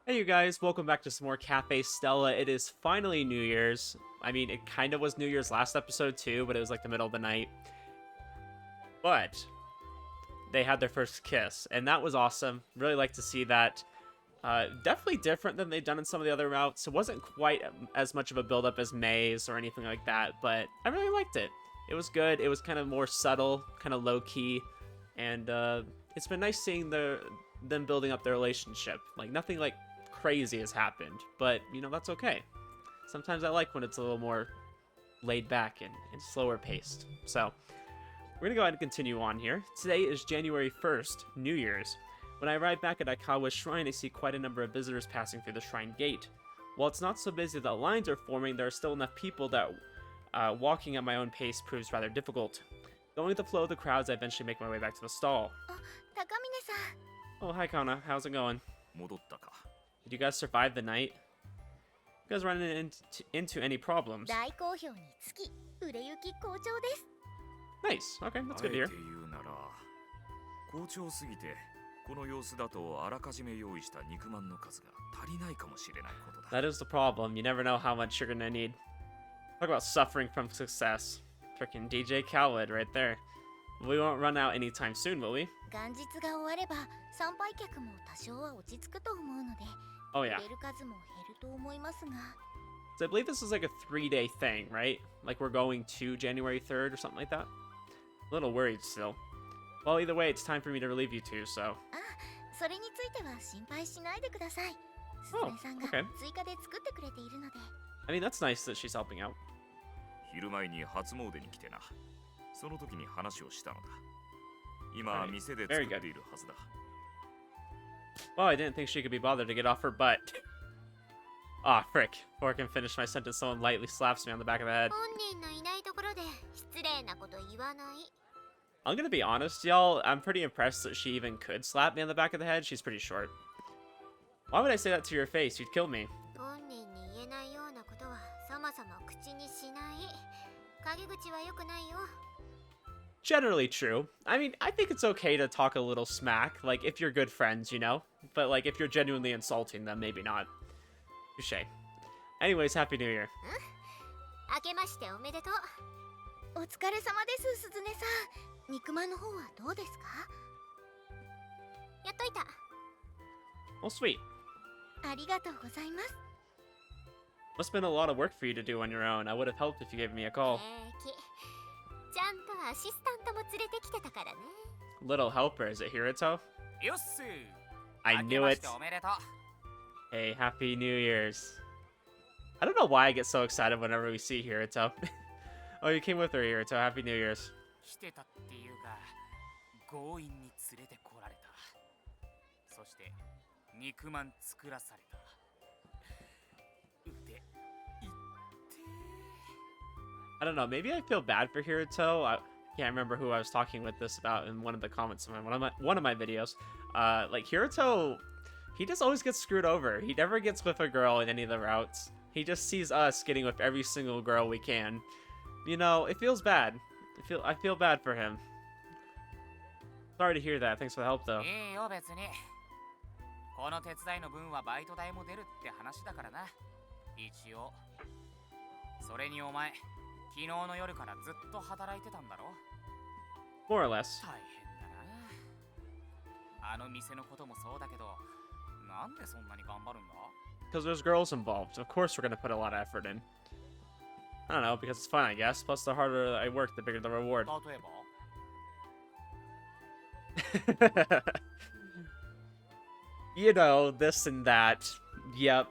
Hey you guys, welcome back to some more Cafe Stella. It is finally New Year's. I mean, it kind of was New Year's last episode too, but it was like the middle of the night. But they had their first kiss, and that was awesome. Really like to see that. Definitely different than they've done in some of the other routes. It wasn't quite as much of a build-up as May's or anything like that, but I really liked it. It was good. It was kind of more subtle, kind of low-key, and it's been nice seeing them building up their relationship. Like, nothing like crazy has happened, but you know, that's okay. Sometimes I like when it's a little more laid back and slower paced. So we're gonna go ahead and continue on here. Today is January 1st, New Year's. When I arrive back at Aikawa's shrine, I see quite a number of visitors passing through the shrine gate. While it's not so busy that lines are forming, there are still enough people that walking at my own pace proves rather difficult. Going with the flow of the crowds, I eventually make my way back to the stall. Oh, hi Kana, how's it going? Did you guys survive the night? You guys running into any problems? Nice, okay, that's good to hear. That is the problem. You never know how much you're gonna need. Talk about suffering from success. Frickin' DJ Khaled right there. We won't run out anytime soon, will we? Oh yeah. So I believe this is like a 3-day thing, right? Like we're going to January 3rd or something like that? A little worried still. Well, either way, it's time for me to relieve you two, so... Oh, okay. I mean, that's nice that she's helping out. Right. Very good. Well, I didn't think she could be bothered to get off her butt. Aw, frick. Before I can finish my sentence, someone lightly slaps me on the back of the head. I'm gonna be honest, y'all. I'm pretty impressed that she even could slap me on the back of the head. She's pretty short. Why would I say that to your face? You'd kill me. Generally true. I mean, I think it's okay to talk a little smack, like, if you're good friends, you know? But, like, if you're genuinely insulting them, maybe not. Touché. Anyways, Happy New Year. Well, sweet. Must have been a lot of work for you to do on your own. I would have helped if you gave me a call. Little helper, is it Hiruto? I knew it. Hey, Happy New Year's. I don't know why I get so excited whenever we see Hiruto. Oh, you came with her, Hiruto. Happy New Year's. I don't know, maybe I feel bad for Hiruto. I can't remember who I was talking with this about in one of the comments of one of my videos. Like, Hiruto, he just always gets screwed over. He never gets with a girl in any of the routes. He just sees us getting with every single girl we can. You know, it feels bad. I feel bad for him. Sorry to hear that. Thanks for the help, though. More or less. Because there's girls involved. Of course we're going to put a lot of effort in. I don't know, because it's fun, I guess. Plus, the harder I work, the bigger the reward. You know, this and that. Yep.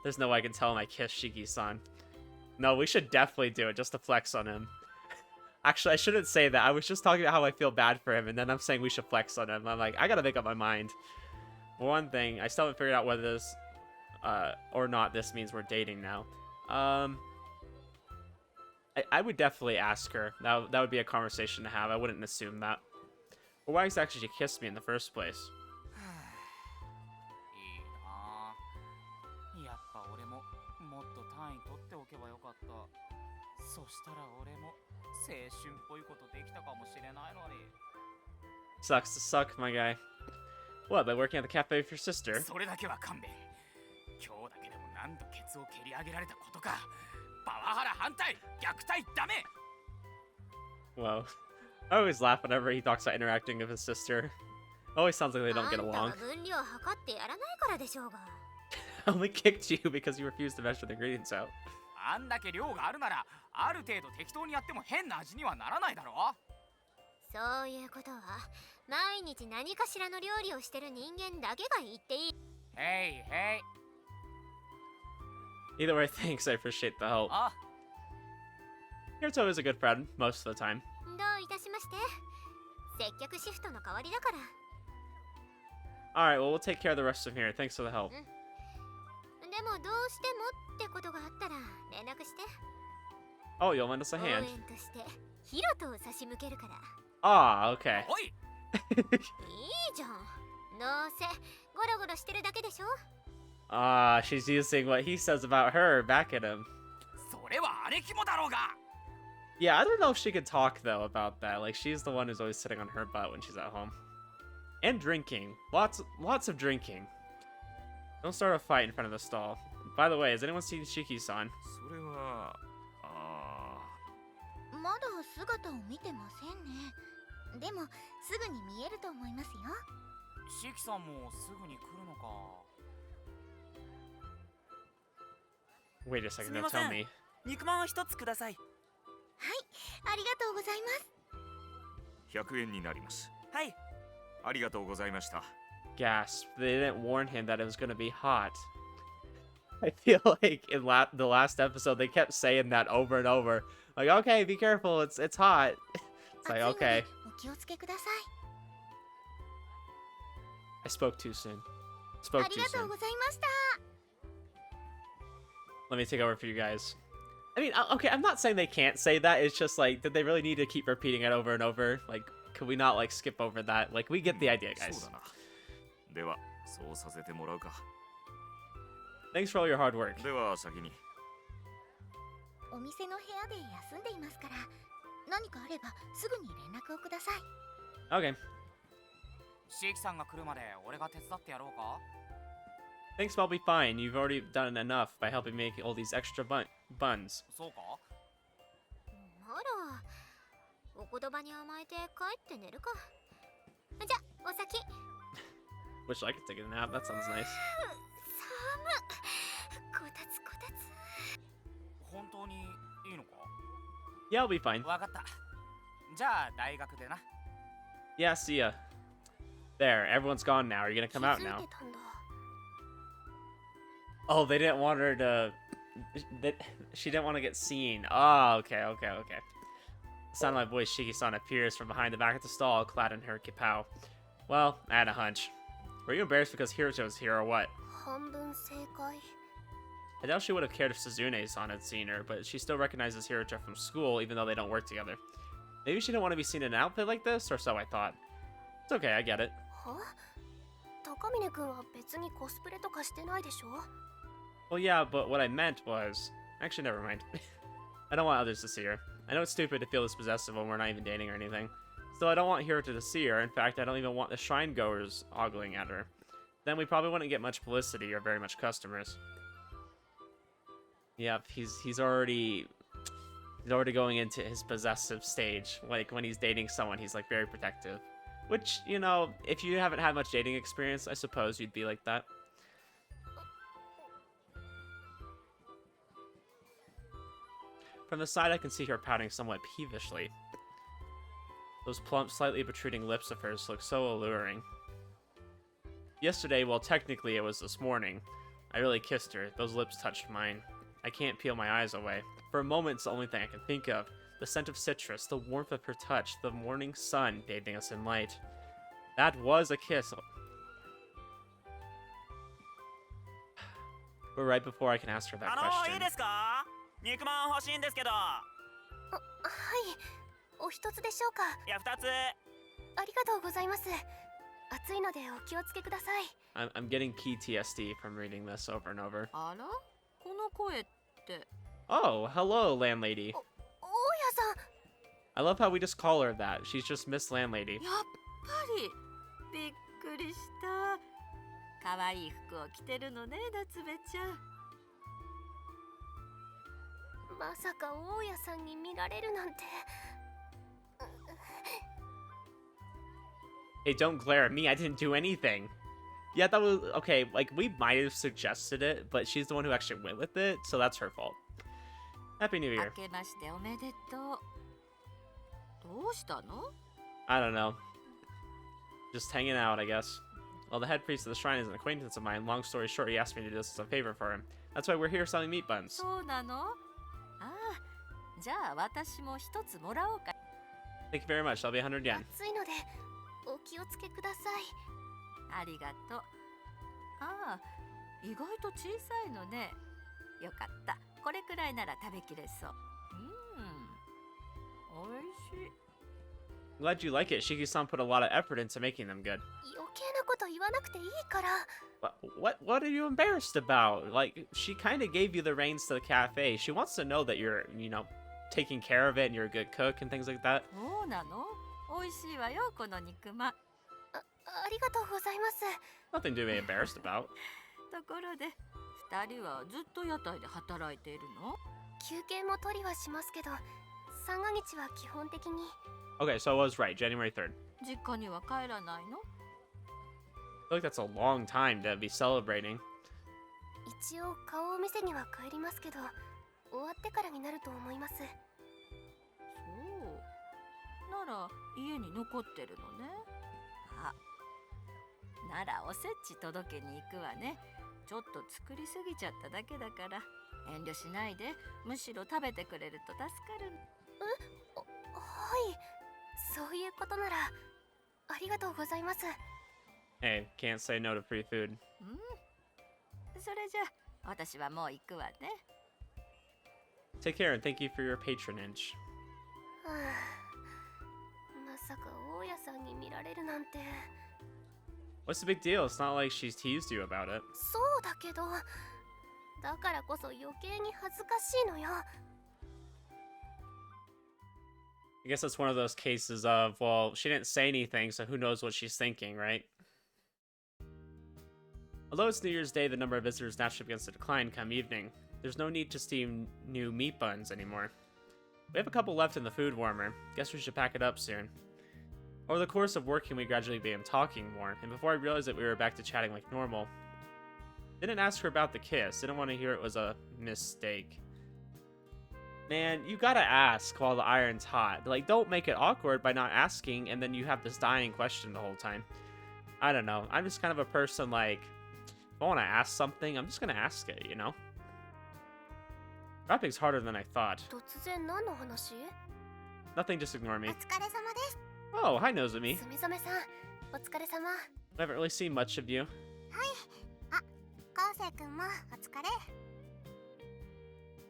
There's no way I can tell him I kissed Shiki-san. No, we should definitely do it, just to flex on him. Actually, I shouldn't say that. I was just talking about how I feel bad for him, and then I'm saying we should flex on him. I'm like, I gotta make up my mind. For one thing, I still haven't figured out whether this, or not, this means we're dating now. I would definitely ask her. That would be a conversation to have. I wouldn't assume that. Or why exactly she kissed me in the first place? Sucks to suck, my guy. What, by working at the cafe with your sister? なんとケツを蹴り上げられたことか。パワハラ反対、虐待ダメ。 Whoa. I always laugh whenever he talks about interacting with his sister. Always sounds like they don't get あんた along. は分量測ってやらないからでしょうが。I only kicked you because you refused to measure the ingredients out. あんだけ量があるなら、ある程度適当にやっても変な味にはならないだろ。そういうことは毎日何かしらの料理をしてる人間だけが言っていい。へいへい。 Either way, thanks. I appreciate the help. あ、 Hiruto is a good friend most of the time. どういたしまして。接客シフトの代わりだから。Alright, well, we'll take care of the rest of here. Thanks for the help. でもどうしてもってことがあったら連絡して。 Oh, you'll lend us a 応 hand. 援としてヒロトを差し向けるから。 Ah, okay. おい。いいじゃん。どうせゴロゴロしてるだけでしょ。 Ah, she's using what he says about her back at him. それは姉貴もだろうが。 Yeah, I don't know if she could talk, though, about that. Like, she's the one who's always sitting on her butt when she's at home. And drinking. Lots of drinking. Don't start a fight in front of the stall. By the way, has anyone seen Shiki-san? それは、まだ姿を見てませんね。でもすぐに見えると思いますよ。シキさんもすぐに来るのか。 Wait a second, now tell me. 肉まん一つください。はい、ありがとうございます。100円になります。はい。ありがとうございました。 Gasp. They didn't warn him that it was gonna be hot. I feel like in the last episode, they kept saying that over and over. Like, okay, be careful, it's hot. It's like, okay. お気をつけくださ I spoke too soon. い。 Spoke あり too がとう soon. ございました。 Let me take over for you guys. I mean, okay, I'm not saying they can't say that. It's just like, did they really need to keep repeating it over and over? Like, could we not like skip over that? Like, we get the idea, そう guys. だな。では、そうさせてもらうか。 Thanks for all your hard work. では先に。お店の部屋で休んでいますから、何かあればすぐに連絡をください。 Okay. シキさんが来るまで俺が手伝ってやろうか。 Thanks, I'll be fine. You've already done enough by helping make all these extra buns. そうか。あら、お言葉に甘えて帰って寝るか。じゃ、お先。 Wish I could take a nap. That sounds nice. こたつこたつ。本当にいいのか。 Yeah, I'll be fine. わかった。じゃあ大学でな。 Yeah, see ya. There, everyone's gone now. Are you gonna come out 気づい now? てたんだ。 Oh, they didn't want her to... She didn't want to get seen. Oh, okay. The sound of my voice, Shiki-san appears from behind the back of the stall, clad in her kipao. Well, I had a hunch. Were you embarrassed because Hiruto was here or what? 半分正解。 I doubt she would have cared if Suzune-san had seen her, but she still recognizes Hiruto from school, even though they don't work together. Maybe she didn't want to be seen in an outfit like this, or so I thought. It's okay, I get it. は？高峰君は別にコスプレとかしてないでしょ？ Well, yeah, but what I meant was... Actually, never mind. I don't want others to see her. I know it's stupid to feel this possessive when we're not even dating or anything. Still, I don't want Hiruto to see her. In fact, I don't even want the shrine goers ogling at her. Then we probably wouldn't get much publicity or very much customers. Yep, he's already going into his possessive stage. Like, when he's dating someone, he's, like, very protective. Which, you know, if you haven't had much dating experience, I suppose you'd be like that. From the side, I can see her pouting somewhat peevishly. Those plump, slightly protruding lips of hers look so alluring. Yesterday, well, technically it was this morning, I really kissed her. Those lips touched mine. I can't peel my eyes away. For a moment, it's the only thing I can think of. The scent of citrus, the warmth of her touch, the morning sun bathing us in light. That was a kiss. But right before I can ask her that いい question. ですか？肉まん欲しいんですけど。はい、お一つでしょうか。いや、二つ。ありがとうございます。暑いのでお気をつけください。I'm getting PTSD from reading this over and over. あら、この声って。Oh, hello, landlady. 大家さん。 I love how we just call her that. She's just Miss Landlady. やっぱりびっくりした。可愛い服を着てるのね、夏目ちゃん。まさか大家さんに見られるなんて。 Hey, don't glare at me. I didn't do anything. Yeah, that was okay. Like, we might have suggested it, but she's the one who actually went with it, so that's her fault. Happy New 明 Year. けましておめでとう。どうしたの？ I don't know. Just hanging out, I guess. Well, the head priest of the shrine is an acquaintance of mine. Long story short, he asked me to do this as a favor for him. That's why we're here selling meat buns. そうなの？ああ、じゃあ私も一つもらおうか。 Thank you very much. That'll be 100 yen. 暑いのでお気をつけください。ありがとう。ああ、意外と小さいのね。よかった。これくらいなら食べきれそう。おいしい。 Glad you like it. Shiki-san put a lot of effort into making them good. 余計なこと言わなくていいから。 What are you embarrassed about? Like, she kind of gave you the reins to the cafe. She wants to know that you're, taking care of it and you're a good cook and things like that. そうなの？おいしいわよ、この肉まん。ありがとうございます。 Nothing to be embarrassed about. ところで、二人はずっと屋台で働いているの？休憩も取りはしますけど、三が日は基本的に。 Okay, so I was right. January 3rd. 実家には帰らないの？ I feel like that's a long time to be celebrating. 一応顔を見せには帰りますけど、終わってからになると思います。そう。なら家に残ってるのね。あ、ならおせち届けに行くわね。ちょっと作りすぎちゃっただけだから遠慮しないで。むしろ食べてくれると助かる。はい、そういうことならありがとうございます。 Hey, can't say no to free food. それじゃあ私はもう行くわね。 Take care and thank you for your patronage. はあ、まさか大家さんに見られるなんて。 What's the big deal? It's not like she's teased you about it. そうだけど、だからこそ余計に恥ずかしいのよ。 I guess that's one of those cases of, well, she didn't say anything, so who knows what she's thinking, right? Although it's New Year's Day, the number of visitors naturally begins to decline come evening. There's no need to steam new meat buns anymore. We have a couple left in the food warmer. Guess we should pack it up soon. Over the course of working, we gradually began talking more, and before I realized it, we were back to chatting like normal. Didn't ask her about the kiss. Didn't want to hear it was a mistake. Man, you gotta ask while the iron's hot. Like, don't make it awkward by not asking, and then you have this dying question the whole time. I don't know. I'm just kind of a person, like, if I want to ask something, I'm just gonna ask it, you know? Rapping's harder than I thought. 突然何の話？ Nothing, just ignore お me. 疲れ様です。 Oh, hi, Nozomi. すみさめさん、お疲れ様。 I haven't really seen much of you. 昴生くんもお疲れ。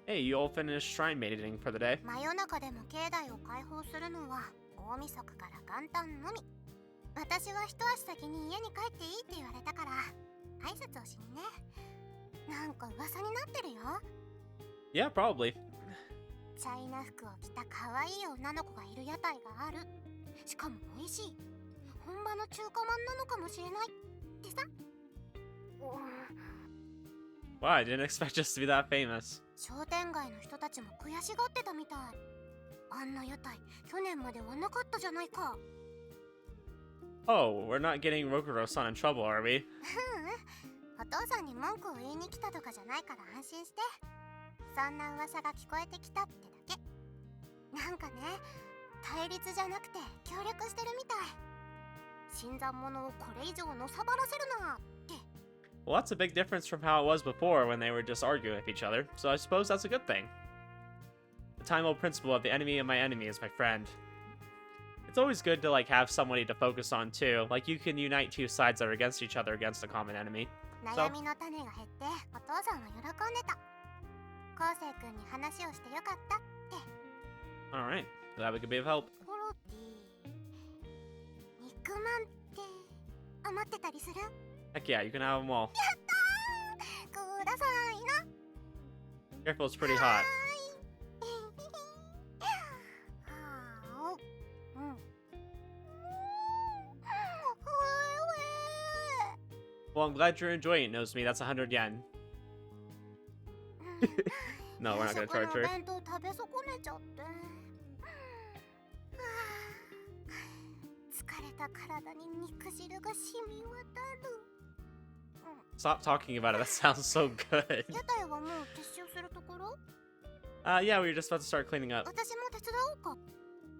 Hey, you all finished shrine mating for the day? 真夜中でも境内を開放するのは大晦日から元旦のみ。私は一足先に家に帰っていいって言われたから挨拶をしにね。なんか噂になってるよ。 Yeah, probably. チャイナ服を着た可愛い女の子がいる屋台がある。しかも美味しい。本場の中華まんなのかもしれないってさ。Wow, I didn't expect us to be that famous. 商店街の人たちも悔しがってたみたい。あんな屋台去年まではなかったじゃないか。 Oh, we're not getting Rokuro-san in trouble, are we? お父さんに文句を言いに来たとかじゃないから安心して。そんな噂が聞こえてきたってだけ。なんかね、対立じゃなくて協力してるみたい。新参者をこれ以上のさばらせるなって。 Well, that's a big difference from how it was before when they were just arguing with each other, so I suppose that's a good thing. The time-old principle of the enemy of my enemy is my friend. It's always good to, like, have somebody to focus on, too. Like, you can unite two sides that are against each other against a common enemy. 悩みの種が減ってお父さんは喜んでた。昴生くんに話をしてよかったって。 Alright, glad we could be of help. コロティ、肉まんって余ってたりする？ Heck yeah, you can have them all. くださいな。 Careful, it's pretty hot. うん。 Well, I'm glad you're enjoying it, Knows Me. That's 100 yen. No, we're not gonna 夕食の charge お her. 弁当食べ損ねちゃって。はあ、疲れた体に肉汁が染み渡る。 Stop talking about it. That sounds so good. 屋台はもう撤収するところ？ Yeah, we were just about to start cleaning up. 私も手伝おうか。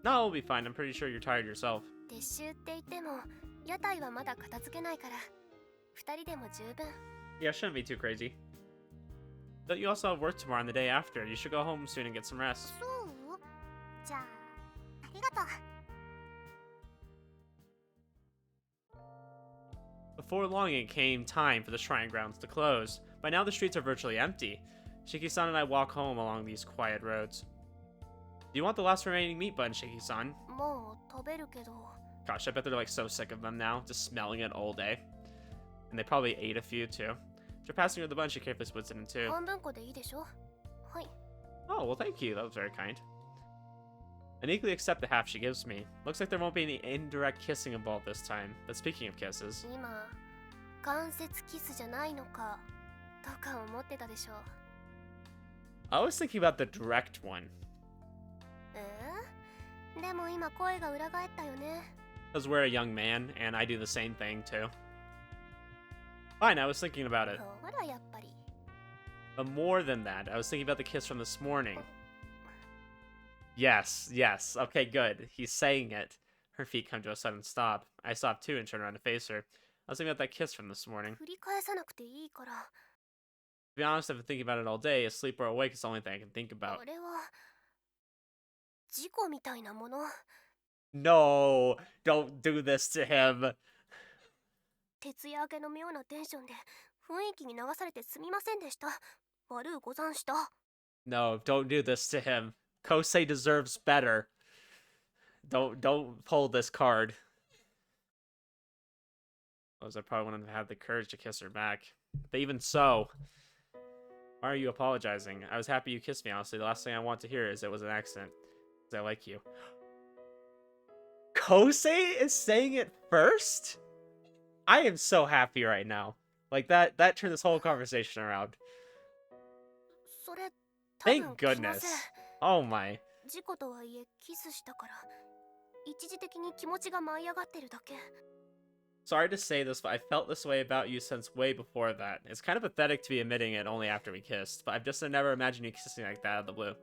No, we'll be fine. I'm pretty sure you're tired yourself. 撤収って言っても屋台はまだ片付けないから二人でも十分。 Yeah, shouldn't be too crazy. But you also have work tomorrow and the day after. You should go home soon and get some rest. そう？じゃあありがとう。 Before long, it came time for the shrine grounds to close. By now, the streets are virtually empty. Shiki-san and I walk home along these quiet roads. Do you want the last remaining meat bun, Shiki-san? もう食べるけど。 Gosh, I bet they're like so sick of them now, just smelling it all day. And they probably ate a few too. After passing her the bun, she carefully splits it in two. 半分こでいいでしょ？はい。 Oh, well, thank you. That was very kind. I meekly accept the half she gives me. Looks like there won't be any indirect kissing involved this time. But speaking of kisses... 今関節キスじゃないのかとか思ってたでしょ。 I was thinking about the direct one. でも今声が裏返ったよね。 Because we're a young man, and I do the same thing too. Fine, I was thinking about it. ほらやっぱり。 But more than that, I was thinking about the kiss from this morning. Yes, yes. Okay, good. He's saying it. Her feet come to a sudden stop. I stop too and turn around to face her. I was thinking about that kiss from this morning. 繰り返さなくていいから。 To be honest, I've been thinking about it all day. Asleep or awake is the only thing I can think about. あれは事故みたいなもの。 No! Don't do this to him! 徹夜明けの妙なテンションで雰囲気に流されてすみませんでした。悪うござんした。 No, don't do this to him. Kousei deserves better. Don't pull this card. I probably wouldn't have had the courage to kiss her back. But even so, why are you apologizing? I was happy you kissed me, honestly. The last thing I want to hear is it was an accident. Because I like you. Kousei is saying it first? I am so happy right now. Like, that turned this whole conversation around. それ多分 Thank 気の goodness. せい。 Oh my. 事故とはいえキスしたから一時的に気持ちが舞い上がってるだけ。 Sorry to say this, but I felt this way about you since way before that. It's kind of pathetic to be admitting it only after we kissed, but I've just never imagined you kissing like that out of the blue.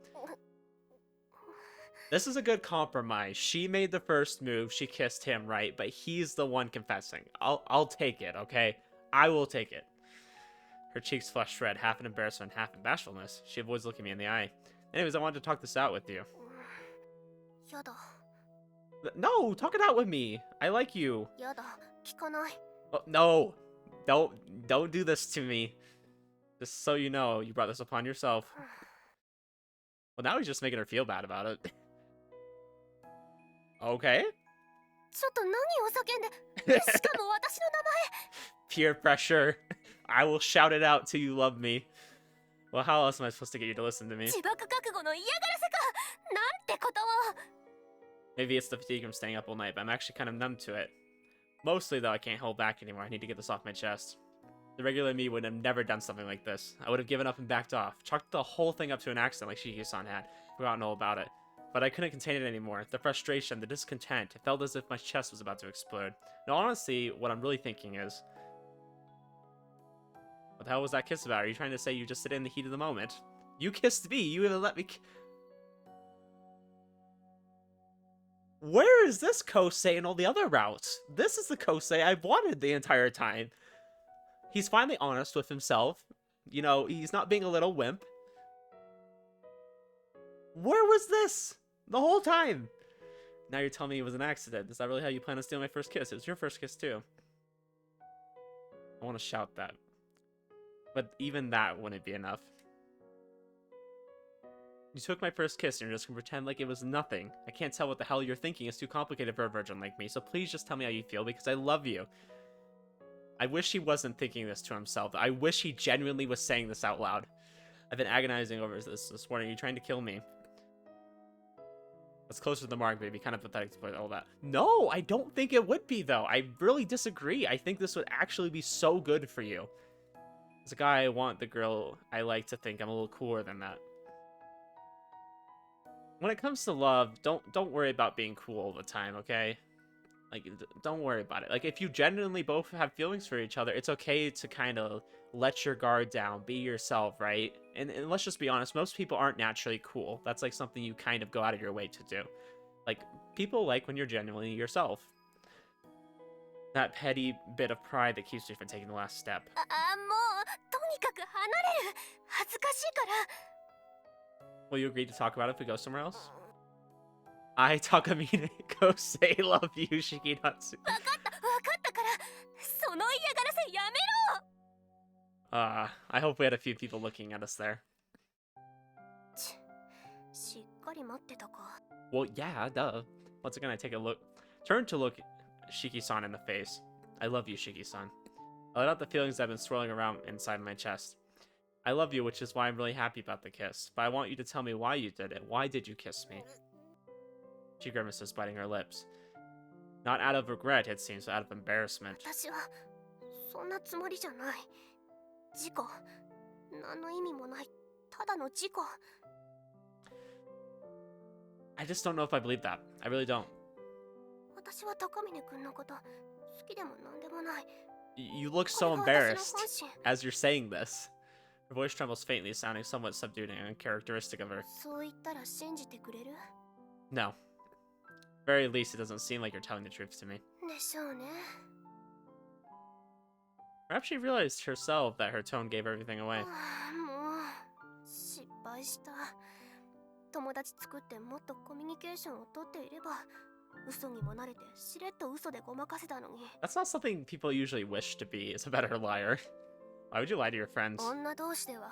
This is a good compromise. She made the first move, she kissed him, right? But he's the one confessing. I'll take it, okay? I will take it. Her cheeks flushed red, half in embarrassment, half in bashfulness. She avoids looking me in the eye. Anyways, I wanted to talk this out with you. やだ No, talk it out with me. I like you. やだ聞かない。 Oh, no, don't do this to me. Just so you know, you brought this upon yourself. Well, now he's just making her feel bad about it. Okay. ちょっと何を叫んでしかも私の名前。 Peer pressure. I will shout it out till you love me. Well, how else am I supposed to get you to listen to me? 自爆覚悟の嫌がらせかなんてことを。 Maybe it's the fatigue from staying up all night, but I'm actually kind of numb to it. Mostly, though, I can't hold back anymore. I need to get this off my chest. The regular me would have never done something like this. I would have given up and backed off, chalked the whole thing up to an accident like Shiki-san had, forgotten all about it. But I couldn't contain it anymore. The frustration, the discontent, it felt as if my chest was about to explode. Now, honestly, what I'm really thinking is... What the hell was that kiss about? Are you trying to say you just did it in the heat of the moment? You kissed me! You even let me... Where is this Kousei and all the other routes? This is the Kousei I've wanted the entire time. He's finally honest with himself. You know, he's not being a little wimp. Where was this? The whole time. Now you're telling me it was an accident. Is that really how you plan on stealing my first kiss? It was your first kiss too. I want to shout that. But even that wouldn't be enough. You took my first kiss and you're just gonna pretend like it was nothing. I can't tell what the hell you're thinking. It's too complicated for a virgin like me, so please just tell me how you feel because I love you. I wish he wasn't thinking this to himself. I wish he genuinely was saying this out loud. I've been agonizing over this morning. Are you trying to kill me? That's closer to the mark, baby. Kind of pathetic to put all that. No, I don't think it would be, though. I really disagree. I think this would actually be so good for you. As a guy, I want the girl I like to think I'm a little cooler than that. when it comes to love, don't worry about being cool all the time, okay? Like, don't worry about it. Like, if you genuinely both have feelings for each other, it's okay to kind of let your guard down, be yourself, right? And let's just be honest, most people aren't naturally cool. That's like something you kind of go out of your way to do. Like, people like when you're genuinely yourself. That petty bit of pride that keeps you from taking the last step. もうとにかく離れる。恥ずかしいから。 Will you agree to talk about it if we go somewhere else? I, Takamine Kousei, love you, Shikinatsu. わかったから。その嫌がらせやめろ。I hope we had a few people looking at us there. しっかり待ってたか。 Well, yeah, duh. Once again, I take a look. Turn to look Shiki-san in the face. I love you, Shiki-san. I let out the feelings that have been swirling around inside my chest. I love you, which is why I'm really happy about the kiss. But I want you to tell me why you did it. Why did you kiss me? She grimaces, biting her lips. Not out of regret, it seems, but out of embarrassment. 私はそんなつもりじゃない。事故。何の意味もない。ただの事故。 I just don't know if I believe that. I really don't. 私は高峰君のこと好きでも何でもない。 You look so embarrassed as you're saying this. Her voice trembles faintly, sounding somewhat subdued and uncharacteristic of her. そう言ったら信じてくれる？ No. Very least, it doesn't seem like you're telling the truth to me. でしょうね。 Perhaps she realized herself that her tone gave everything away. もう失敗した。友達作ってもっとコミュニケーションをとっていれば、嘘にも慣れてしれっと嘘でごまかせたのに。 That's not something people usually wish to be, is a better liar. Why would you lie to your friends? 女同士では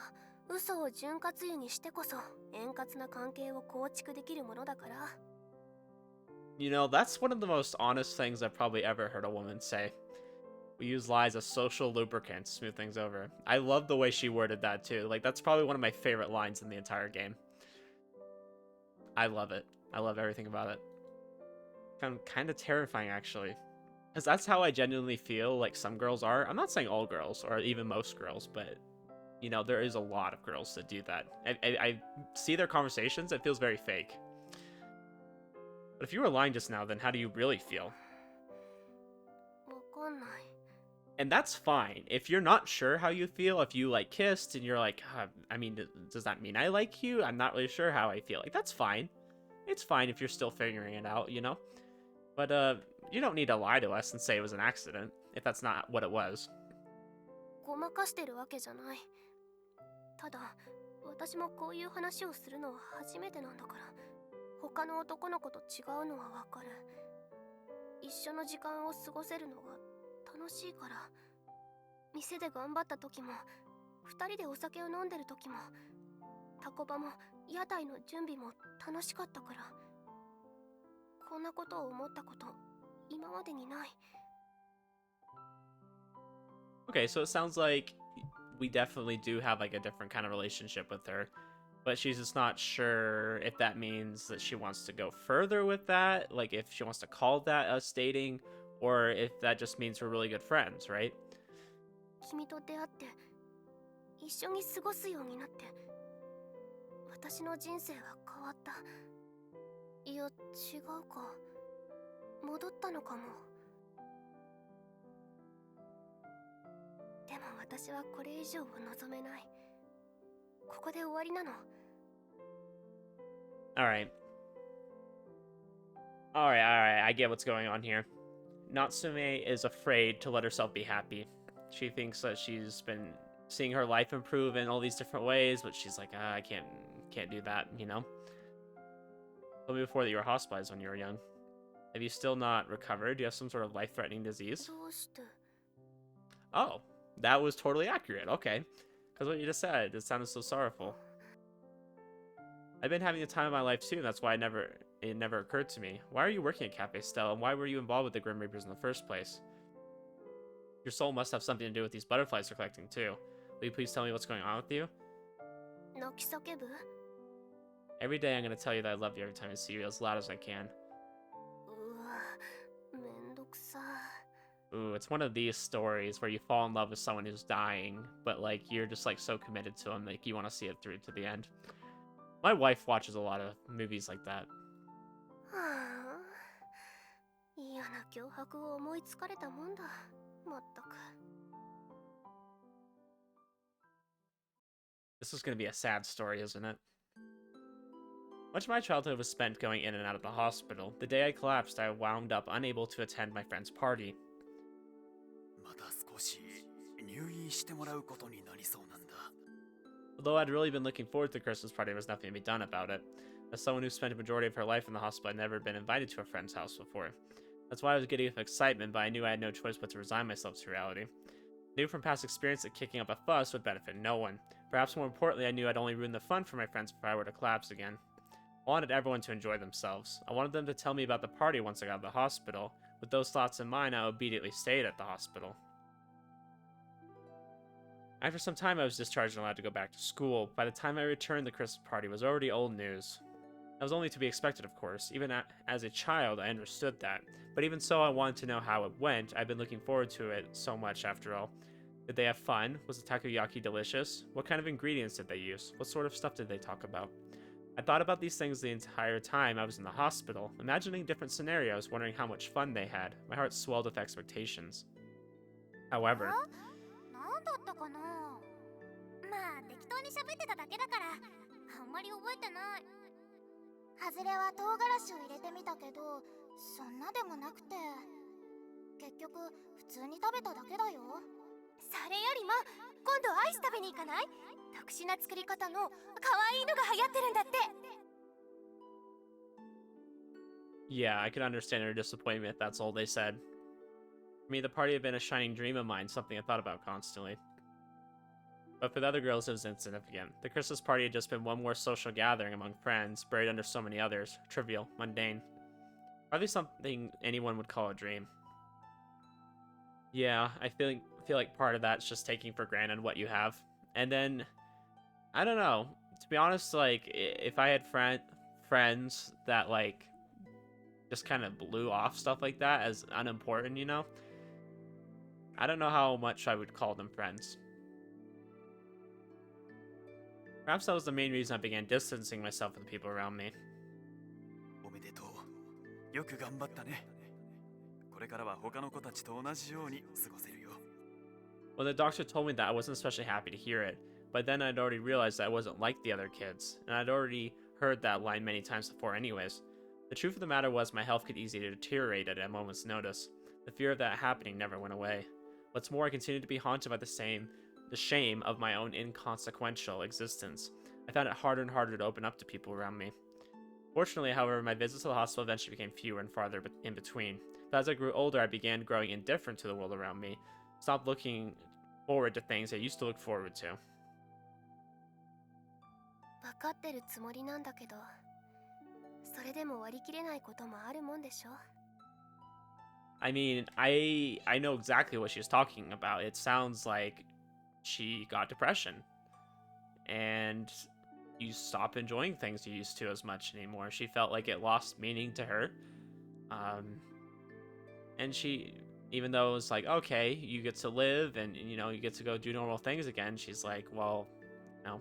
嘘を潤滑油にしてこそ円滑な関係を構築できるものだから。 You know, that's one of the most honest things I've probably ever heard a woman say. We use lies as social lubricant to smooth things over. I love the way she worded that too. Like, that's probably one of my favorite lines in the entire game. I love it. I love everything about it. Kind of terrifying, actually. Because that's how I genuinely feel like some girls are. I'm not saying all girls, or even most girls, but, you know, there is a lot of girls that do that. I see their conversations, it feels very fake. But if you were lying just now, then how do you really feel? わかんない。 And that's fine. If you're not sure how you feel, if you, like, kissed and you're like, I mean, does that mean I like you? I'm not really sure how I feel. Like, that's fine. It's fine if you're still figuring it out, you know? But, you don't need to lie to us and say it was an accident, if that's not what it was. ごまかしてるわけじゃない。ただ、私もこういう話をするのは初めてなんだから、他の男の子と違うのはわかる。一緒の時間を過ごせるのが楽しいから。店で頑張った時も、二人でお酒を飲んでる時も、タコ場も屋台の準備も楽しかったから。こんなことを思ったこと今までにない。 Okay, so it sounds like we definitely do have, like, a different kind of relationship with her. But she's just not sure if that means that she wants to go further with that, like if she wants to call that us dating, or if that just means we're really good friends, right? 君と出会って一緒に過ごすようになって私の人生は変わった。いや違うか、戻ったのかも。でも私はこれ以上を望めない。ここで終わりなの。 Alright. Alright, I get what's going on here. Natsume is afraid to let herself be happy. She thinks that she's been seeing her life improve in all these different ways, but she's like, I can't do that, you know? Told me before that you were hospitalized when you were young. Have you still not recovered? Do you have some sort of life-threatening disease? どうして？ Oh, that was totally accurate. Okay. Because what you just said, it sounded so sorrowful. I've been having the time of my life too, and that's why it never occurred to me. Why are you working at Cafe Stella, and why were you involved with the Grim Reapers in the first place? Your soul must have something to do with these butterflies you're collecting too. Will you please tell me what's going on with you? 泣き叫ぶ？ Every day I'm going to tell you that I love you every time I see you as loud as I can. うわ、めんどくさ。 Ooh, it's one of these stories where you fall in love with someone who's dying, but like you're just like so committed to them, like you want to see it through to the end. My wife watches a lot of movies like that. はあ、嫌な脅迫を思いつかれたもんだ。まったく。This is going to be a sad story, isn't it? Much of my childhood was spent going in and out of the hospital. The day I collapsed, I wound up unable to attend my friend's party. また少し入院してもらうことになりそうなんだ。 Although I'd really been looking forward to the Christmas party, there was nothing to be done about it. As someone who spent a majority of her life in the hospital, I'd never been invited to a friend's house before. That's why I was giddy with excitement, but I knew I had no choice but to resign myself to reality. I knew from past experience that kicking up a fuss would benefit no one. Perhaps more importantly, I knew I'd only ruin the fun for my friends if I were to collapse again. I wanted everyone to enjoy themselves. I wanted them to tell me about the party once I got out of the hospital. With those thoughts in mind, I obediently stayed at the hospital. After some time, I was discharged and allowed to go back to school. By the time I returned, the Christmas party was already old news. That was only to be expected, of course. Even as a child, I understood that. But even so, I wanted to know how it went. I'd been looking forward to it so much, after all. Did they have fun? Was the takoyaki delicious? What kind of ingredients did they use? What sort of stuff did they talk about? I thought about these things the entire time I was in the hospital, imagining different scenarios, wondering how much fun they had. My heart swelled with expectations. However... なんだったかな。まあ適当に喋ってただけだからあんまり覚えてない。ハズレは唐辛子を入れてみたけどそんなでもなくて結局普通に食べただけだよ。それよりも今度アイス食べに行かない？特殊な作り方の可愛いのが流行ってるんだって。 Yeah, I could understand their disappointment if that's all they said. For me, the party had been a shining dream of mine, something I thought about constantly. But for the other girls, it was insignificant. The Christmas party had just been one more social gathering among friends, buried under so many others, trivial, mundane. Hardly something anyone would call a dream. Yeah, I feel like part of that's just taking for granted what you have. And then, I don't know, to be honest, like, if I had friends that, like, just kind of blew off stuff like that as unimportant, you know? I don't know how much I would call them friends. Perhaps that was the main reason I began distancing myself from the people around me. おめでとう。よく頑張ったね。これからは他の子たちと同じように過ごせるよ。 When the doctor told me that, I wasn't especially happy to hear it. But then I'd already realized that I wasn't like the other kids, and I'd already heard that line many times before anyways. The truth of the matter was my health could easily deteriorate at a moment's notice. The fear of that happening never went away. What's more, I continued to be haunted by the shame of my own inconsequential existence. I found it harder and harder to open up to people around me. Fortunately, however, my visits to the hospital eventually became fewer and farther in between. But as I grew older, I began growing indifferent to the world around me. Stopped looking forward to things I used to look forward to. 分かってるつもりなんだけどそれでも割り切れないこともあるもんでしょ。 I mean, I know exactly what she's talking about. It sounds like she got depression. And you stop enjoying things you used to as much anymore. She felt like it lost meaning to her. And she, even though it was like, okay, you get to live and, you know, you get to go do normal things again, she's like, well, you know,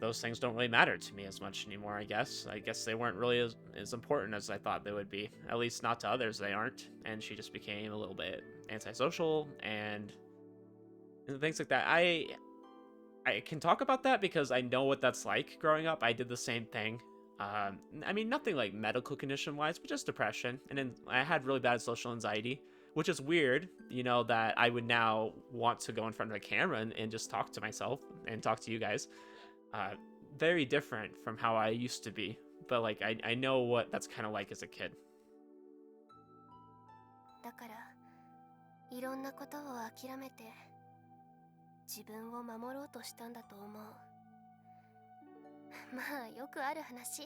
those things don't really matter to me as much anymore, I guess. I guess they weren't really as important as I thought they would be. At least not to others, they aren't. And she just became a little bit antisocial and things like that. I can talk about that because I know what that's like growing up. I did the same thing. I mean, nothing like medical condition-wise, but just depression. And then I had really bad social anxiety, which is weird, you know, that I would now want to go in front of a camera and just talk to myself and talk to you guys. Very different from how I used to be. But, like, I know what that's kind of like as a kid. だからいろんなことを諦めて自分を守ろうとしたんだと思う。まあよくある話。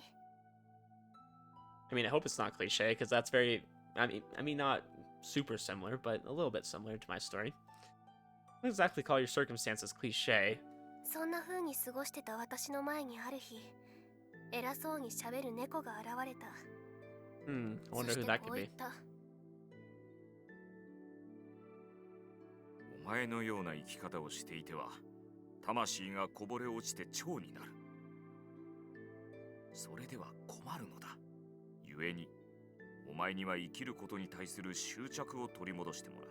I mean, I hope it's not cliche, because that's very, I mean, not super similar, but a little bit similar to my story. I wouldn't exactly call your circumstances cliche. そんな風に過ごしてた私の前にある日、偉そうに喋る猫が現れた。 I wonder そし who て that こ could う言 be. った。お前のような生き方をしていては魂がこぼれ落ちて蝶になる。それでは困るのだ。故にお前には生きることに対する執着を取り戻してもらう。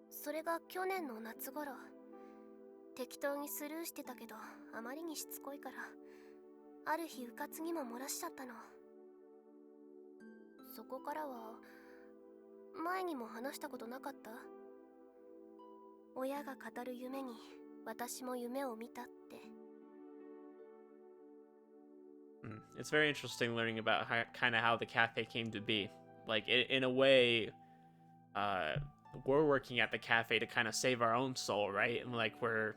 それが去年の夏頃。適当にスルーしてたけど、あまりにしつこいからある日うかつにも漏らしちゃったの。そこからは前にも話したことなかった？親が語る夢に私も夢を見たって。It's very interesting learning about how the cafe came to be. Like, in a way, we're working at the cafe to kind of save our own soul, right? And like we're,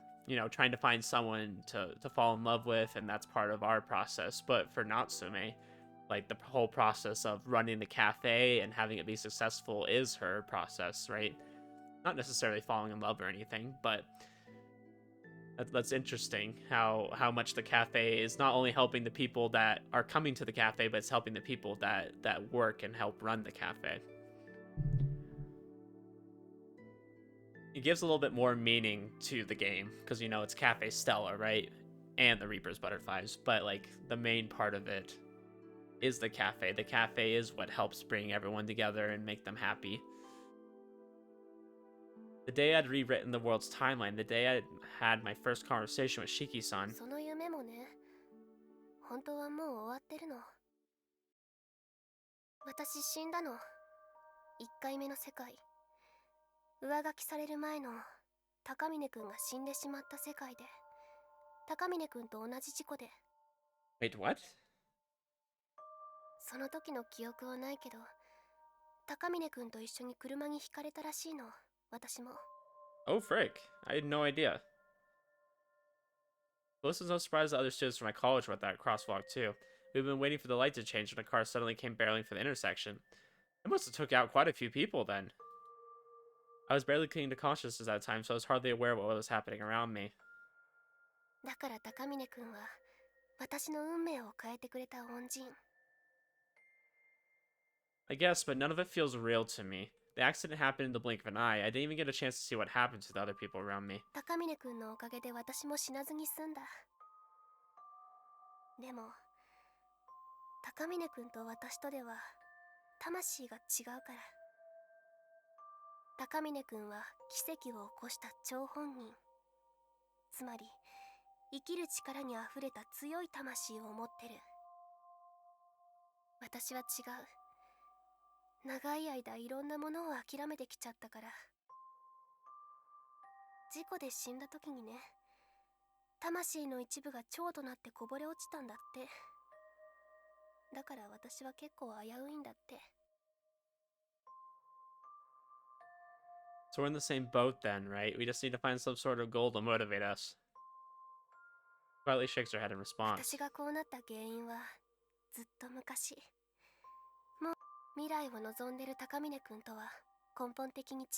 trying to find someone to fall in love with, and that's part of our process. But for Natsume, like the whole process of running the cafe and having it be successful is her process, right? Not necessarily falling in love or anything, but that's interesting how much the cafe is not only helping the people that are coming to the cafe, but it's helping the people that work and help run the cafe. It gives a little bit more meaning to the game because it's Cafe Stella, right? And the Reaper's Butterflies, but like the main part of it is the cafe. The cafe is what helps bring everyone together and make them happy. The day I'd rewritten the world's timeline, the day I had my first conversation with Shiki-san. その夢もね、本当はもう終わってるの。私死んだの。1回目の世界。上書きされる前の高峰くんが死んでしまった世界で、高峰くんと同じ事故で。Wait, what? その時の記憶はないけど、高峰くんと一緒に車にひかれたらしいの、私も。Oh, frick. I had no idea. Well, this is no surprise that other students from my college were at that crosswalk, too. We've been waiting for the light to change when a car suddenly came barreling for the intersection. It must have took out quite a few people, then. I was barely clinging to consciousness at that time, so I was hardly aware of what was happening around me. だから高峰くんは、私の運命を変えてくれた恩人。I guess, but none of it feels real to me. The accident happened in the blink of an eye. I didn't even get a chance to see what happened to the other people around me. 高峰くんのおかげで私も死なずに済んだ。でも、高峰くんと私とでは、魂が違うから。高峰くんは奇跡を起こした張本人。つまり、生きる力にあふれた強い魂を持ってる。私は違う。長い間いろんなものを諦めてきちゃったから。事故で死んだ時にね、魂の一部が蝶となってこぼれ落ちたんだって。だから私は結構危ういんだって。So we're in the same boat then, right? We just need to find some sort of goal to motivate us. Quietly shakes her head in response. 私がこうなった原因はずっと昔。もう未来を望んでる高峰くんとは根本的に違う。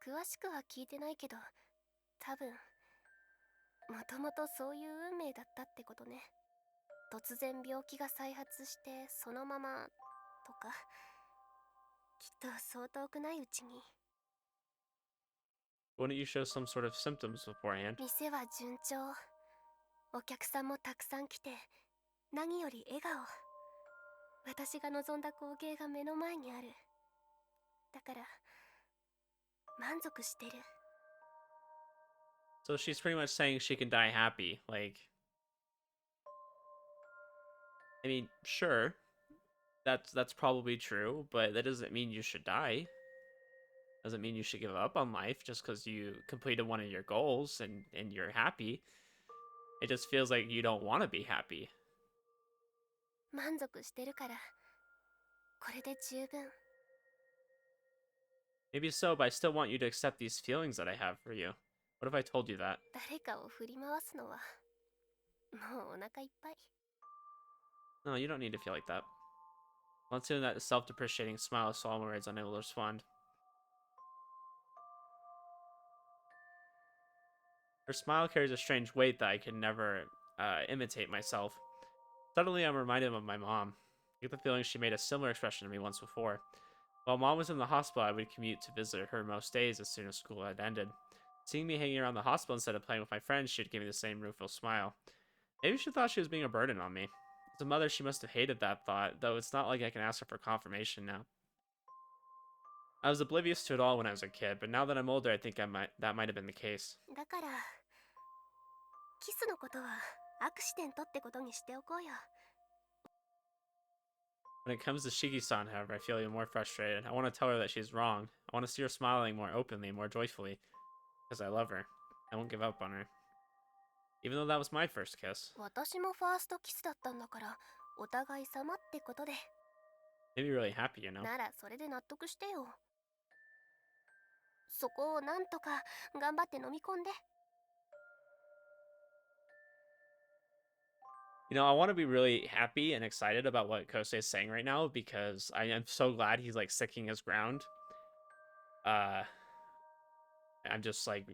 詳しくは聞いてないけど、多分もともとそういう運命だったってことね。突然病気が再発してそのままとか、きっとそう遠くないうちに。Wouldn't you show some sort of symptoms beforehand? 店は順調。お客さんもたくさん来て、何より笑顔。私が望んだ光景が目の前にある。だから満足してる。So she's pretty much saying she can die happy. Like, I mean, sure, that's probably true, but that doesn't mean you should die. Doesn't mean you should give up on life just because you completed one of your goals and you're happy. It just feels like you don't want to be happy. 満足してるから、これで十分。Maybe so, but I still want you to accept these feelings that I have for you. What if I told you that? 誰かを振り回すのはもうお腹いっぱい。 No, you don't need to feel like that. Once in that self-depreciating smile, Solomon is unable to respond. Her smile carries a strange weight that I can never imitate myself. Suddenly, I'm reminded of my mom. I get the feeling she made a similar expression to me once before. While Mom was in the hospital, I would commute to visit her most days as soon as school had ended. Seeing me hanging around the hospital instead of playing with my friends, she'd give me the same rueful smile. Maybe she thought she was being a burden on me. As a mother, she must have hated that thought, though it's not like I can ask her for confirmation now. I was oblivious to it all when I was a kid, but now that I'm older, I think that might have been the case. だからキスのことはアクシデントってことにしておこうよ。 When it comes to Shiki-san, however, I feel even more frustrated. I want to tell her that she's wrong. I want to see her smiling more openly, more joyfully, because I love her. I won't give up on her. Even though that was my first kiss. 私もファーストキスだったんだからお互い様ってことで。 Made me really happy, you know. ならそれで納得してよ。そこをなんとか頑張って飲み込んで。 You know, I want to be really happy and excited about what Kousei is saying right now because I am so glad he's like sticking his ground. I'm just like,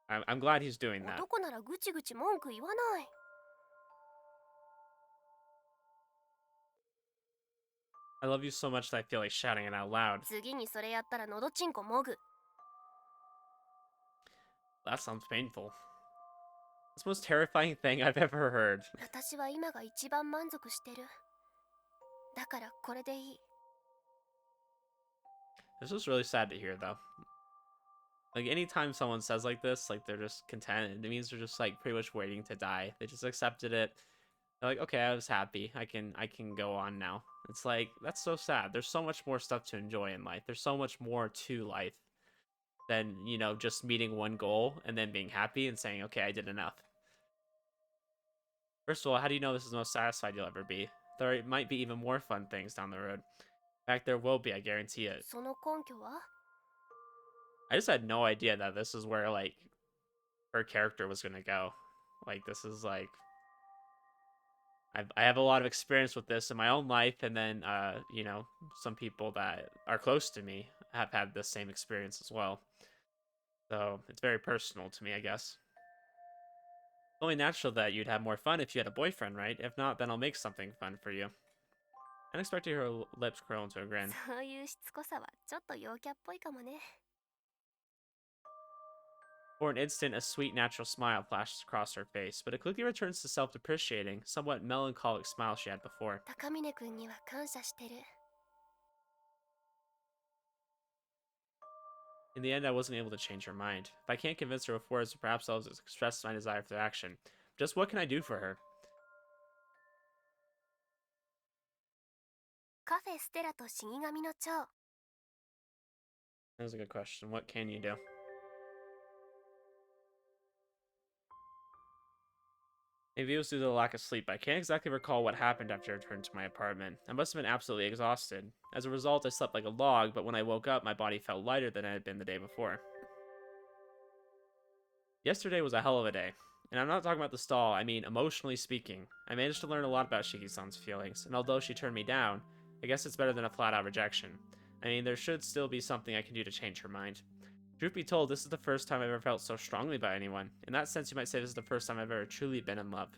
I'm glad he's doing that. 男ならぐちぐち文句言わない。 I love you so much that I feel like shouting it out loud. 次にそれやったらのどちんこもぐ。 That sounds painful. It's the most terrifying thing I've ever heard. 私は今が一番満足してる。だからこれでいい。 This was really sad to hear, though. Like, anytime someone says like this, like, they're just content, it means they're just, like, pretty much waiting to die. They just accepted it. They're like, okay, I was happy. I can go on now. It's like, that's so sad. There's so much more stuff to enjoy in life. There's so much more to life than, you know, just meeting one goal and then being happy and saying, okay, I did enough. First of all, how do you know this is the most satisfied you'll ever be? There might be even more fun things down the road. In fact, there will be, I guarantee it. その根拠は？ I just had no idea that this is where, like, her character was gonna go. Like, this is, like... I have a lot of experience with this in my own life, and then, you know, some people that are close to me have had the same experience as well. So, it's very personal to me, I guess. It's only natural that you'd have more fun if you had a boyfriend, right? If not, then I'll make something fun for you. I expected her lips curl into a grin. そういうしつこさはちょっと陽キャっぽいかもね。 For an instant, a sweet, natural smile flashed across her face, but it quickly returns to the self-depreciating, somewhat melancholic smile she had before. 高峰くんには感謝してる。 In the end, I wasn't able to change her mind. If I can't convince her with words, perhaps I'll just express my desire for action. Just what can I do for her? カフェステラと死神の蝶。 That was a good question. What can you do? Maybe it was due to the lack of sleep. I can't exactly recall what happened after I returned to my apartment. I must have been absolutely exhausted. As a result, I slept like a log, but when I woke up, my body felt lighter than it had been the day before. Yesterday was a hell of a day. And I'm not talking about the stall, I mean emotionally speaking. I managed to learn a lot about Shiki-san's feelings, and although she turned me down, I guess it's better than a flat-out rejection. I mean, there should still be something I can do to change her mind. Truth be told, this is the first time I've ever felt so strongly by anyone. In that sense, you might say this is the first time I've ever truly been in love.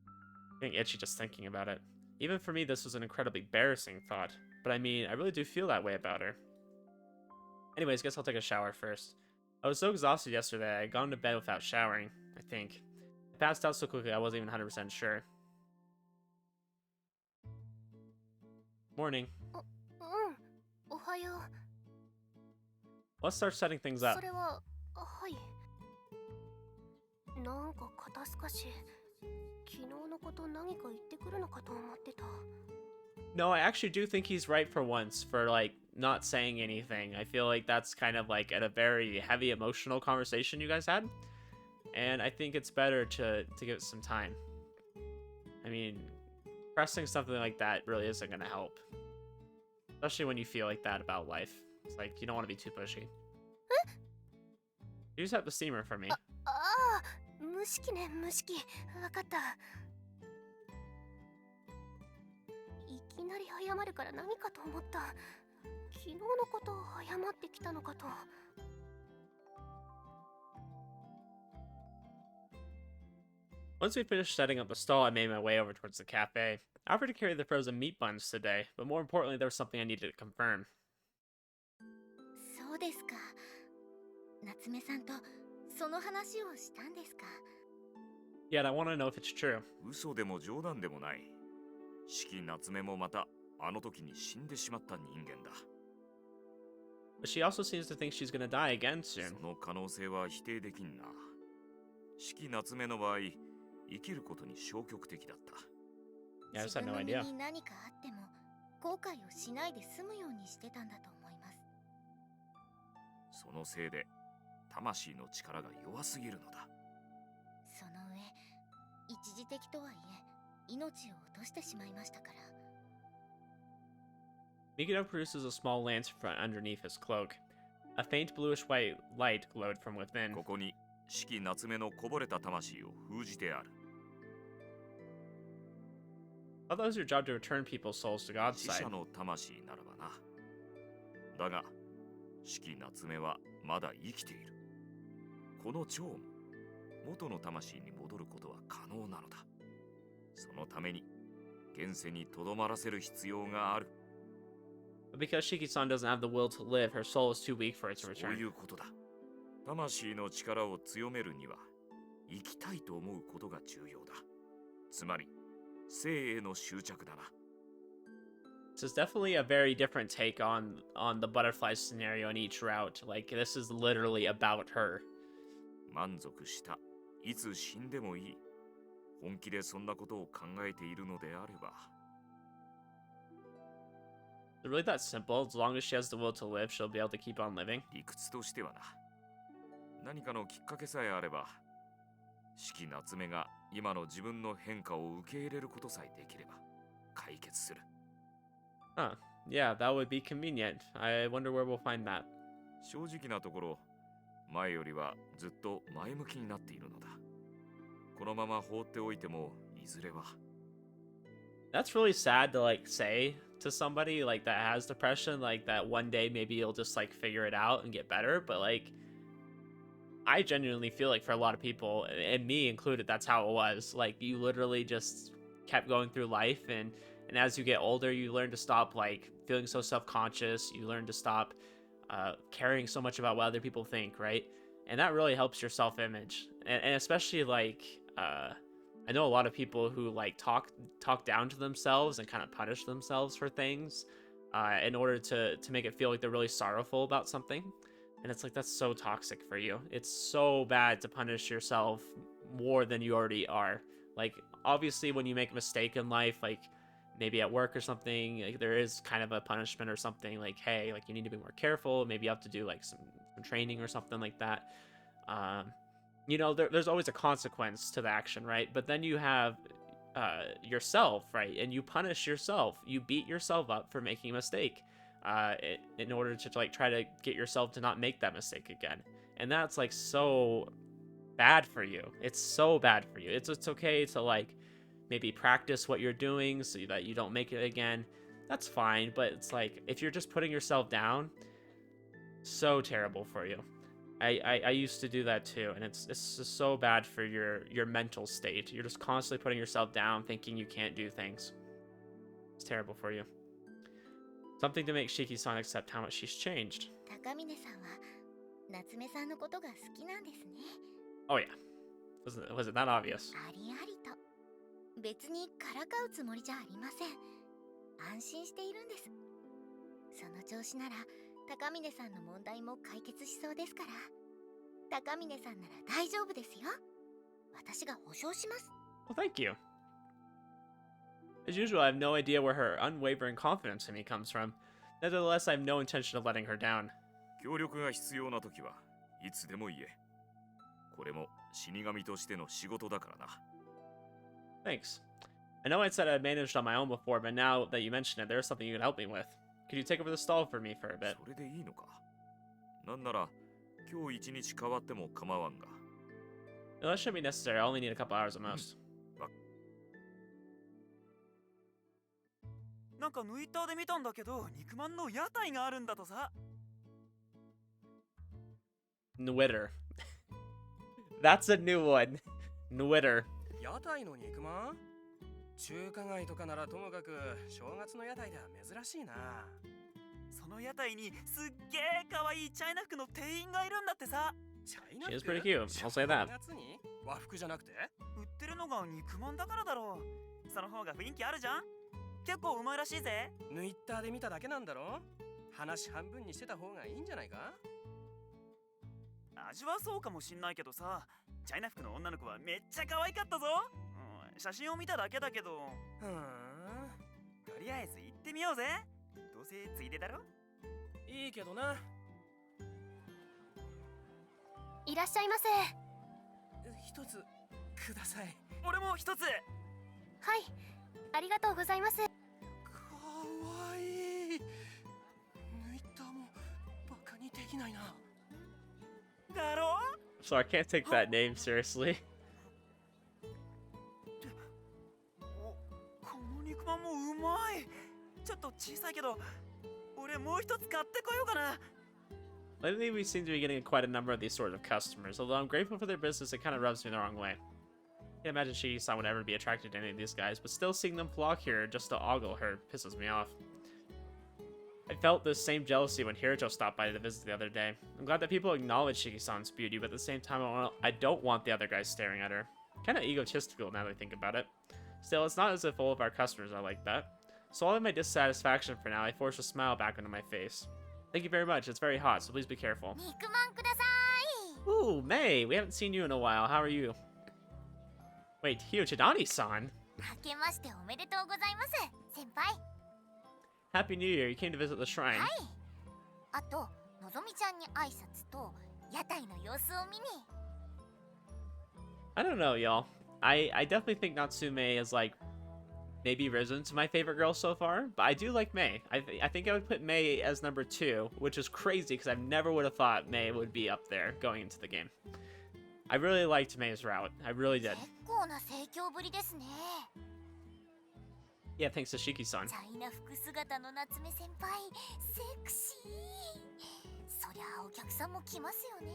I'm getting itchy just thinking about it. Even for me, this was an incredibly embarrassing thought. But I mean, I really do feel that way about her. Anyways, guess I'll take a shower first. I was so exhausted yesterday, I had gone to bed without showering, I think. I passed out so quickly I wasn't even 100% sure. Morning. うん、おはよう。 Let's start setting things up. それは、はい。なんか肩透かし。昨日のこと何か言ってくるのかと思ってた。 No, I actually do think he's right for once for, like, not saying anything. I feel like that's kind of, like, at a very heavy emotional conversation you guys had. And I think it's better to give it some time. I mean, pressing something like that really isn't going to help. Especially when you feel like that about life. It's like, you don't want to be too pushy. You just have the steamer for me. ああ、蒸し器ね、蒸し器。わかった。いきなり謝るから何かと思った。昨日のことを謝ってきたのかと。 Well, Once we finished setting up the stall, I made my way over towards the cafe. I offered to carry the frozen meat buns today, but more importantly, there was something I needed to confirm. そうですか。夏目さんとその話をしたんですか。 Yet I want to know if it's true. 嘘でも冗談でもない。四季夏目もまたあの時に死んでしまった人間だ。But she also seems to think she's gonna die again soon. その可能性は否定できんな。四季夏目の場合、生きることに消極的だった。Yeah, I just 自 had 分 no の身 idea. に何かあっても後悔をしないで済むようにしてたんだと思います。そのせいで魂の力が弱すぎるのだ。その上、一時的とはいえ命を落としてしまいましたから。Mikito produces a small lance front underneath his cloak. A faint bluish-white light glowed from within. ここに四季夏目のこぼれた魂を封じてある。I thought it was your job to return people's souls to God's 死 side. 者の魂ならばな。だが四季夏目はまだ生きている。この蝶も元の魂に戻ることは可能なのだ。そのために現世にとどまらせる必要がある。But because Shiki-san doesn't have the will to live, her soul is too weak for it to そうい return. うことだ。魂の力を強めるには生きたいと思うことが重要だ。つまり生への執着だな。This is definitely a very different take on the butterfly scenario in each route. Like, this is literally about her. 満足した。いつ死んでもいい。本気でそんなことを考えているのであれば。Is it really that simple? As long as she has the will to live, she'll be able to keep on living? 理屈としてはな。何かのきっかけさえあれば、四季夏目が今の自分の変化を受け入れることさえできれば解決する。Huh. Yeah, that would be convenient. I wonder where we'll find that. 正直なところ、前よりはずっと前向きになっているのだ。このまま放っておいてもいずれは。That's really sad to, like, say to somebody, like, that has depression, like, that one day maybe you'll just, like, figure it out and get better, but, like, I genuinely feel like for a lot of people, and me included, that's how it was. Like, you literally just kept going through life, and as you get older, you learn to stop, like, feeling so self-conscious, you learn to stop caring so much about what other people think, right? And that really helps your self-image, and especially, like, I know a lot of people who, like, talk down to themselves and kind of punish themselves for things in order to make it feel like they're really sorrowful about something. And it's like, that's so toxic for you. It's so bad to punish yourself more than you already are. Like, obviously, when you make a mistake in life, like, maybe at work or something, like, there is kind of a punishment or something, like, hey, like, you need to be more careful. Maybe you have to do, like, some training or something like that. You know, there's always a consequence to the action, right? But then you have yourself, right? And you punish yourself. You beat yourself up for making a mistake in order to, like, try to get yourself to not make that mistake again. And that's, like, so bad for you. It's so bad for you. It's okay to, like, maybe practice what you're doing so that you don't make it again. That's fine, but it's like, if you're just putting yourself down, so terrible for you. I used to do that too, and it's just so bad for your mental state. You're just constantly putting yourself down, thinking you can't do things. It's terrible for you. Something to make Shiki-san accept how much she's changed. 高峰さんは夏目さんのことが好きなんですね。 Oh yeah. Was it that obvious? ありありと。別にからかうつもりじゃありません。安心しているんです。その調子なら高峰さんの問題も解決しそうですから。高峰さんなら大丈夫ですよ。私が保証します。 Well, thank you. As usual, I have no idea where her unwavering confidence in me comes from. Nevertheless, I have no intention of letting her down. 協力が必要な時はいつでも言え。これも死神としての仕事だからな。Thanks. I know I said I managed on my own before, but now that you mention it, there's something you can help me with. Could you take over the stall for me for a bit? それでいいのか。なんなら今日一日変わっても構わんが。No, that shouldn't be necessary. I only need a couple hours at most. なんかヌイッターで見たんだけど、肉まんの屋台があるんだとさ。Nwitter. That's a new one. Nwitter. 屋台の肉まん？中華街とかならともかく正月の屋台では珍しいな。その屋台にすっげえ可愛いチャイナ服の店員がいるんだってさ。チャイナ She 服？ is pretty cute. I'll say that. 正月に和服じゃなくて？売ってるのが肉まんだからだろう。その方が雰囲気あるじゃん。結構うまいらしいぜ。ツイッターで見ただけなんだろ。話半分にしてた方がいいんじゃないか。味はそうかもしんないけどさ、チャイナ服の女の子はめっちゃ可愛かったぞ。写真を見ただけだけど。ふーん。とりあえず行ってみようぜ。どうせついでだろ。いいけどな。いらっしゃいませ。一つください。俺も一つ。はい、ありがとうございます。かわいい。ツイッターもバカにできないな。だろ。 So I can't take that name seriously. この肉まんもうまい。ちょっと小さいけど、俺もう一つ買ってこようかな。 Lately, we seem to be getting quite a number of these sort of customers. Although I'm grateful for their business, it kind of rubs me the wrong way. I can't imagine Shiki-san would ever be attracted to any of these guys, but still seeing them flock here just to ogle her pisses me off. I felt this same jealousy when Hiracho stopped by to visit the other day. I'm glad that people acknowledge Shiki-san's beauty, but at the same time, I don't want the other guys staring at her. Kind of egotistical now that I think about it. Still, it's not as if all of our customers are like that. Swallowing my dissatisfaction for now, I forced a smile back onto my face. Thank you very much. It's very hot, so please be careful. 肉まんください。 Ooh, May, we haven't seen you in a while. How are you? Wait, Hyochidani-san? 明けましておめでとうございます、先輩。 Happy New Year. You came to visit the shrine. はい。あと、のぞみちゃんに挨拶と屋台の様子を見に。 I don't know, y'all. I definitely think Natsume is like maybe risen to my favorite girl so far, but I do like May. I think I would put May as number 2, which is crazy because I never would have thought May would be up there going into the game. I really liked May's route. I really did. 結構な盛況ぶりですね。 Yeah, thanks to Shiki-san. チャイナ服姿の夏目先輩、セクシー。そりゃあお客さんも来ますよね。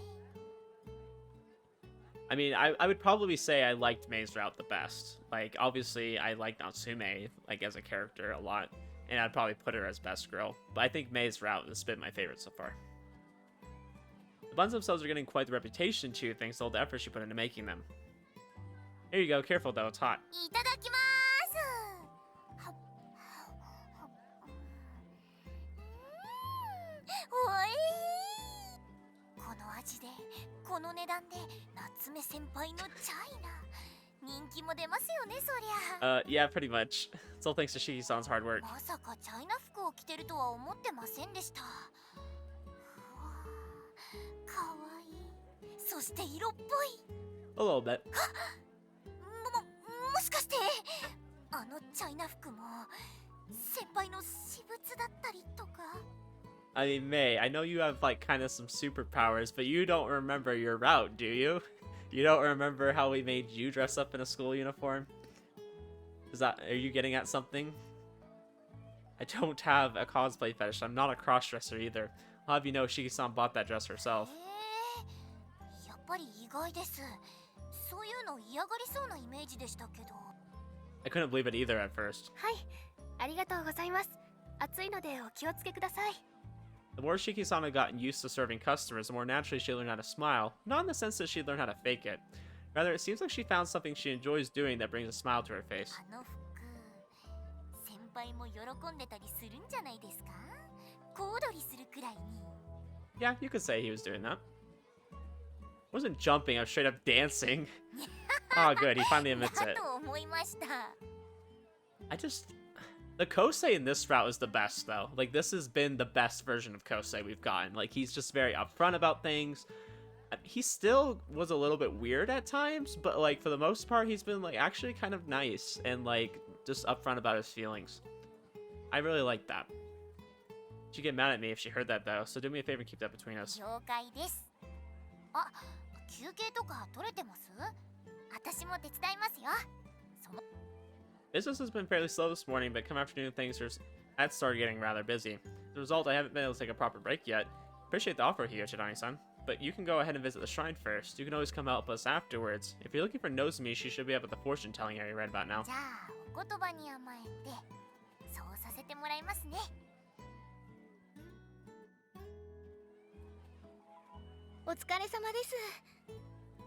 I mean, I would probably say I liked May's route the best. Like, obviously, I like Natsume, like, as a character a lot. And I'd probably put her as best girl. But I think May's route has been my favorite so far. The buns themselves are getting quite the reputation, too, thanks to all the effort she put into making them. Here you go. Careful, though. It's hot. いただきます。おいしい。この味で、この値段で、夏目先輩のチャイナ。人気も出ますよね、そりゃ。Yeah, pretty much. It's all thanks to Shiki-san's hard work. まさかチャイナ服を着てるとは思ってませんでした。うわー、かわいい。そして色っぽい。 A little bit. もしかしてあのチャイナ服も先輩の私物だったりとか。 I mean, May, I know you have, like, kind of some superpowers, but you don't remember your route, do you? You don't remember how we made you dress up in a school uniform? Are you getting at something? I don't have a cosplay fetish. I'm not a crossdresser either. I'll have you know Shiki-san bought that dress herself. やっぱり意外です。そういうの嫌がりそうなイメージでしたけど。 I couldn't believe it either at first. はい、ありがとうございます。暑いのでお気をつけください。 The more Shiki-san had gotten used to serving customers, the more naturally she learned how to smile. Not in the sense that she learned how to fake it. Rather, it seems like she found something she enjoys doing that brings a smile to her face. あの服、先輩も喜んでたりするんじゃないですか？小躍りするくらいに。 Yeah, you could say he was doing that. Wasn't jumping, I was straight up dancing. Oh, good, he finally admits だ it. と思いました。 The Kousei in this route is the best, though. Like, this has been the best version of Kousei we've gotten. Like, he's just very upfront about things. He still was a little bit weird at times, but, like, for the most part, he's been, like, actually kind of nice and, like, just upfront about his feelings. I really like that. She'd get mad at me if she heard that, though, so do me a favor and keep that between us. 了解です。あ、休憩とか取れてます？私も手伝いますよ。その Business has been fairly slow this morning, but come afternoon things had started getting rather busy. As a result, I haven't been able to take a proper break yet. Appreciate the offer here, Chidani-san. but you can go ahead and visit the shrine first. You can always come help us afterwards. If you're looking for Natsume, she should be up at the fortune-telling area right about now. じゃあお言葉に甘えてそうさせてもらいますね。お疲れ様です。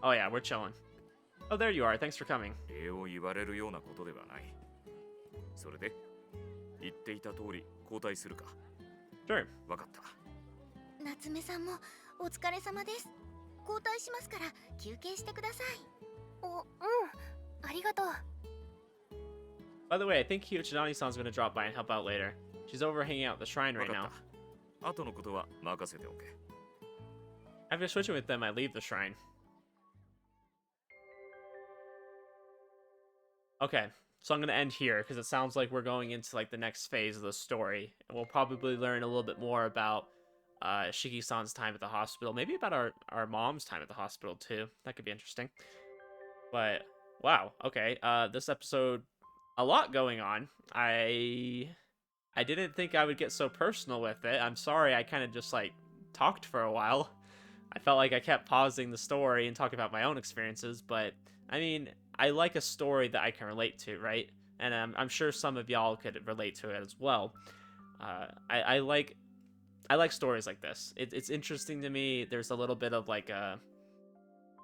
Oh yeah, we're chilling. Oh, there you are. Thanks for coming. 礼を言われるようなことではない。それで言っていた通り交代するか。 Sure. わかった。夏目さんもお疲れ様です。交代しますから休憩してください。ありがとう。 By the way, I think Hiyochinani-san's gonna drop by and help out later. She's over hanging out at the shrine わ right か now. った。後のことは任せておけ。 After switching with them, I leave the shrine. Okay, so I'm gonna end here because it sounds like we're going into like the next phase of the story, and we'll probably learn a little bit more about Shiki-san's time at the hospital, maybe about our mom's time at the hospital too. That could be interesting. But wow, okay, this episode, a lot going on. I didn't think I would get so personal with it. I'm sorry, I kind of just like talked for a while. I felt like I kept pausing the story and talking about my own experiences, but I mean, I like a story that I can relate to, right? And I'm sure some of y'all could relate to it as well. I like stories like this. It's interesting to me. There's a little bit of like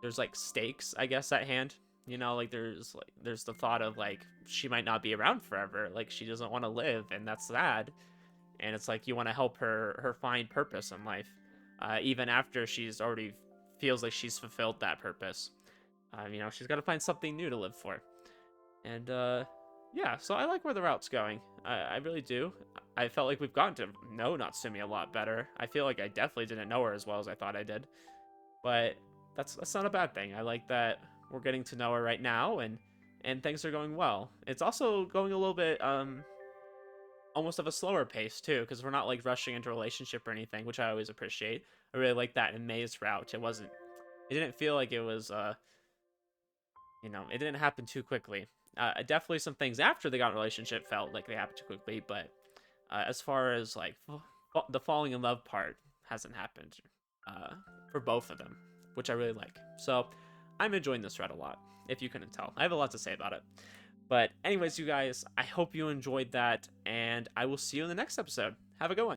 there's like stakes, I guess, at hand. You know, like there's the thought of like she might not be around forever. Like she doesn't want to live, and that's sad. And it's like you want to help her find purpose in life, even after she's already feels like she's fulfilled that purpose. You know, she's got to find something new to live for. And yeah, so I like where the route's going. I really do. I felt like we've gotten to know Natsume a lot better. I feel like I definitely didn't know her as well as I thought I did. But that's not a bad thing. I like that we're getting to know her right now, and things are going well. It's also going a little bit almost of a slower pace too, because we're not like rushing into a relationship or anything, which I always appreciate. I really like that in May's route. It didn't feel like it was you know, it didn't happen too quickly. Definitely some things after they got in a relationship felt like they happened too quickly, but as far as like the falling in love part hasn't happened for both of them, which I really like. So I'm enjoying this thread a lot, if you couldn't tell. I have a lot to say about it. But anyways, you guys, I hope you enjoyed that, and I will see you in the next episode. Have a good one.